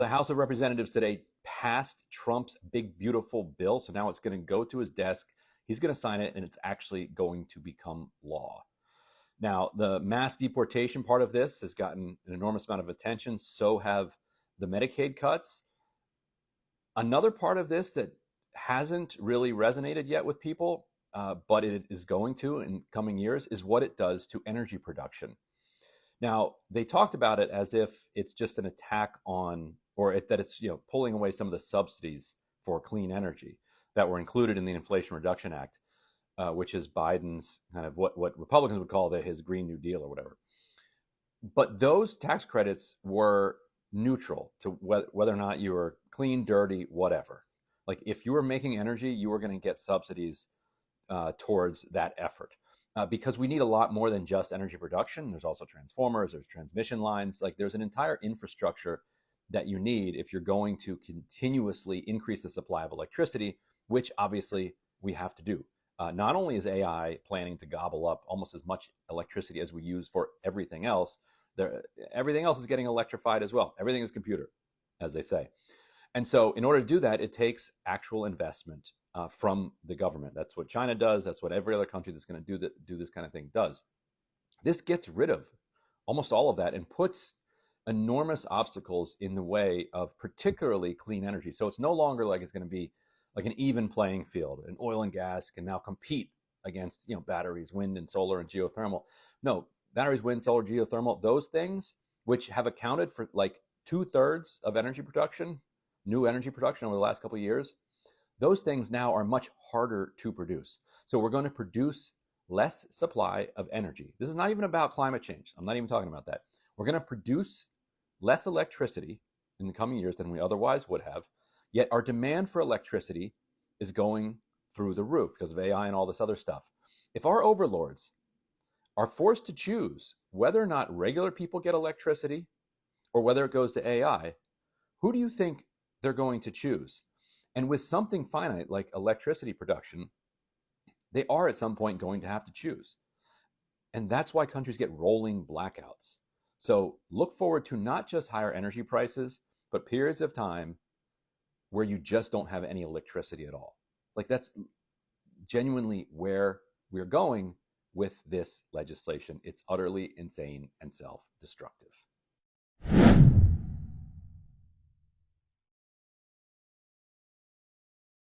The House of Representatives today passed Trump's big, beautiful bill. So now it's going to go to his desk. He's going to sign it, and it's actually going to become law. Now, the mass deportation part of this has gotten an enormous amount of attention. So have the Medicaid cuts. Another part of this that hasn't really resonated yet with people, but it is going to in coming years, is what it does to energy production. Now, they talked about it as if it's just an attack on, that it's pulling away some of the subsidies for clean energy that were included in the Inflation Reduction Act, which is Biden's kind of what Republicans would call his Green New Deal or whatever. But those tax credits were neutral to whether or not you were clean, dirty, whatever. Like if you were making energy, you were going to get subsidies towards that effort. Because we need a lot more than just energy production. There's also transformers, there's transmission lines. Like there's an entire infrastructure that you need if you're going to continuously increase the supply of electricity, which obviously we have to do. Not only is AI planning to gobble up almost as much electricity as we use for everything else, everything else is getting electrified as well. Everything is computer, as they say. And so in order to do that, it takes actual investment from the government. That's what China does. That's what every other country that's going to do this kind of thing does. This gets rid of almost all of that and puts enormous obstacles in the way of particularly clean energy. So it's no longer like it's going to be like an even playing field. And oil and gas can now compete against batteries, wind and solar and geothermal. No, batteries, wind, solar, geothermal, those things which have accounted for like 2/3 of energy production, new energy production over the last couple of years, those things now are much harder to produce. So we're going to produce less supply of energy. This is not even about climate change. I'm not even talking about that. We're going to produce less electricity in the coming years than we otherwise would have, yet our demand for electricity is going through the roof because of AI and all this other stuff. If our overlords are forced to choose whether or not regular people get electricity or whether it goes to AI, who do you think they're going to choose? And with something finite like electricity production, they are at some point going to have to choose. And that's why countries get rolling blackouts. So look forward to not just higher energy prices, but periods of time where you just don't have any electricity at all. Like that's genuinely where we're going with this legislation. It's utterly insane and self-destructive.